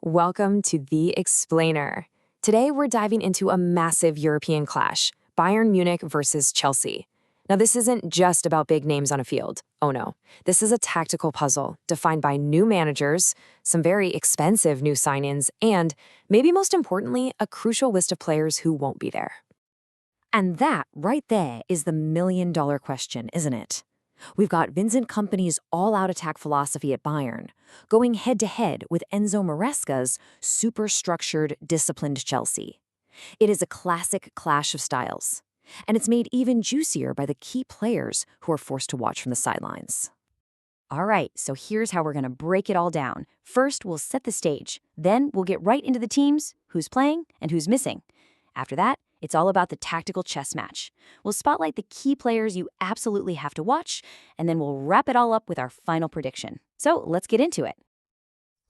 Welcome to The Explainer. Today we're diving into a massive European clash, Bayern Munich versus Chelsea. Now this isn't just about big names on a field. Oh no, this is a tactical puzzle defined by new managers, some very expensive new sign-ins, and, maybe most importantly, a crucial list of players who won't be there. And that, right there, is the million-dollar question, isn't it? We've got Vincent Kompany's all-out attack philosophy at Bayern, going head-to-head with Enzo Maresca's super-structured, disciplined Chelsea. It is a classic clash of styles, and it's made even juicier by the key players who are forced to watch from the sidelines. All right, so here's how we're going to break it all down. First, we'll set the stage. Then we'll get right into the teams, who's playing and who's missing. After that, it's all about the tactical chess match. We'll spotlight the key players you absolutely have to watch, and then we'll wrap it all up with our final prediction. So let's get into it.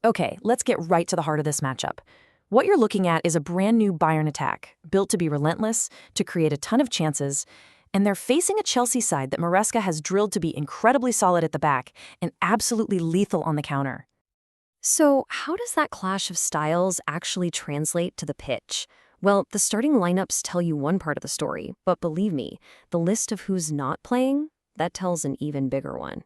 Okay, let's get right to the heart of this matchup. What you're looking at is a brand new Bayern attack, built to be relentless, to create a ton of chances, and they're facing a Chelsea side that Maresca has drilled to be incredibly solid at the back and absolutely lethal on the counter. So how does that clash of styles actually translate to the pitch? Well, the starting lineups tell you one part of the story, but believe me, the list of who's not playing, that tells an even bigger one.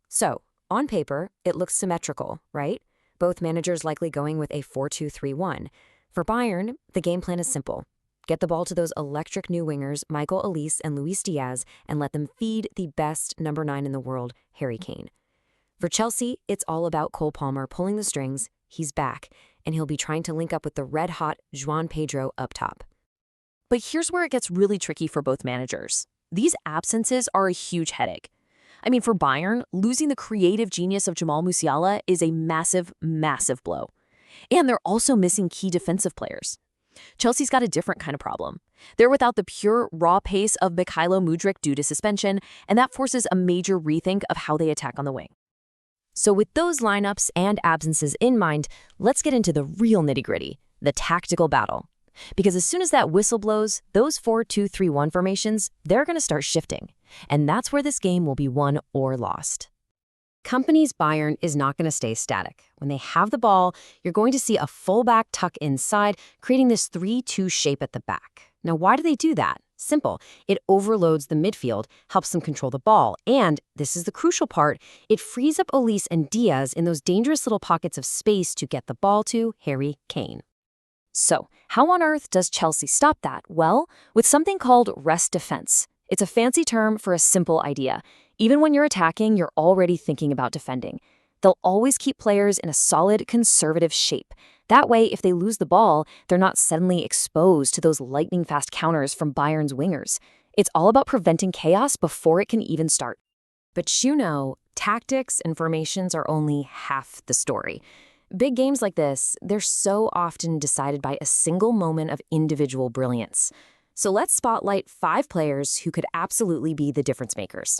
So, on paper, it looks symmetrical, right? Both managers likely going with a 4-2-3-1. For Bayern, the game plan is simple. Get the ball to those electric new wingers, Olise and Luis Díaz, and let them feed the best number 9 in the world, Harry Kane. For Chelsea, it's all about Cole Palmer pulling the strings. He's back, and he'll be trying to link up with the red-hot João Pedro up top. But here's where it gets really tricky for both managers. These absences are a huge headache. I mean, for Bayern, losing the creative genius of Jamal Musiala is a massive, massive blow. And they're also missing key defensive players. Chelsea's got a different kind of problem. They're without the pure, raw pace of Mykhailo Mudryk due to suspension, and that forces a major rethink of how they attack on the wing. So with those lineups and absences in mind, let's get into the real nitty-gritty, the tactical battle. Because as soon as that whistle blows, those 4-2-3-1 formations, they're going to start shifting. And that's where this game will be won or lost. Kompany's Bayern is not going to stay static. When they have the ball, you're going to see a fullback tuck inside, creating this 3-2 shape at the back. Now, why do they do that? Simple. It overloads the midfield, helps them control the ball, and, this is the crucial part, it frees up Olise and Díaz in those dangerous little pockets of space to get the ball to Harry Kane. So, how on earth does Chelsea stop that? Well, with something called rest defense. It's a fancy term for a simple idea. Even when you're attacking, you're already thinking about defending. They'll always keep players in a solid, conservative shape. That way, if they lose the ball, they're not suddenly exposed to those lightning-fast counters from Bayern's wingers. It's all about preventing chaos before it can even start. But you know, tactics and formations are only half the story. Big games like this, they're so often decided by a single moment of individual brilliance. So let's spotlight 5 players who could absolutely be the difference makers.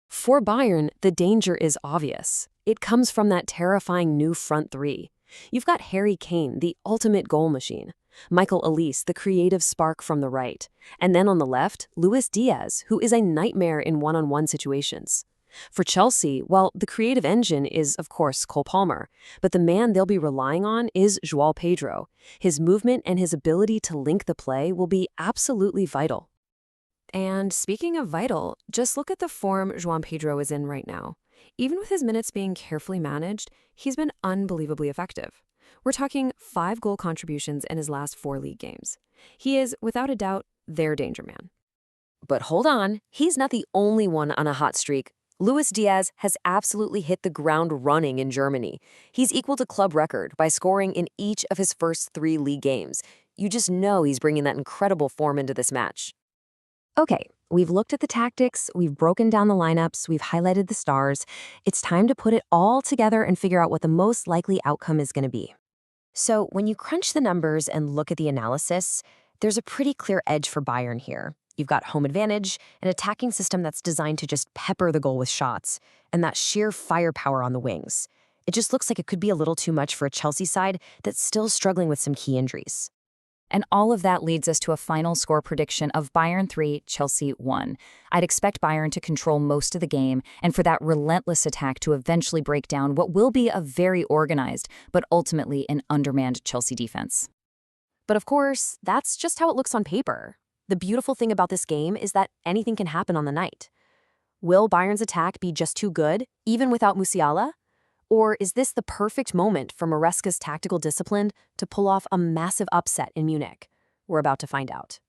For Bayern, the danger is obvious. It comes from that terrifying new front three. You've got Harry Kane, the ultimate goal machine, Michael Olise, the creative spark from the right, and then on the left, Luis Díaz, who is a nightmare in one-on-one situations. For Chelsea, well, the creative engine is, of course, Cole Palmer, but the man they'll be relying on is João Pedro. His movement and his ability to link the play will be absolutely vital. And speaking of vital, just look at the form João Pedro is in right now. Even with his minutes being carefully managed, he's been unbelievably effective. We're talking 5 goal contributions in his last 4 league games. He is, without a doubt, their danger man. But hold on, he's not the only one on a hot streak. Luis Díaz has absolutely hit the ground running in Germany. He's equal to club record by scoring in each of his first 3 league games. You just know he's bringing that incredible form into this match. Okay, we've looked at the tactics, we've broken down the lineups, we've highlighted the stars. It's time to put it all together and figure out what the most likely outcome is going to be. So when you crunch the numbers and look at the analysis, there's a pretty clear edge for Bayern here. You've got home advantage, an attacking system that's designed to just pepper the goal with shots, and that sheer firepower on the wings. It just looks like it could be a little too much for a Chelsea side that's still struggling with some key injuries. And all of that leads us to a final score prediction of Bayern 3, Chelsea 1. I'd expect Bayern to control most of the game and for that relentless attack to eventually break down what will be a very organized, but ultimately an undermanned Chelsea defense. But of course, that's just how it looks on paper. The beautiful thing about this game is that anything can happen on the night. Will Bayern's attack be just too good, even without Musiala? Or is this the perfect moment for Maresca's tactical discipline to pull off a massive upset in Munich? We're about to find out.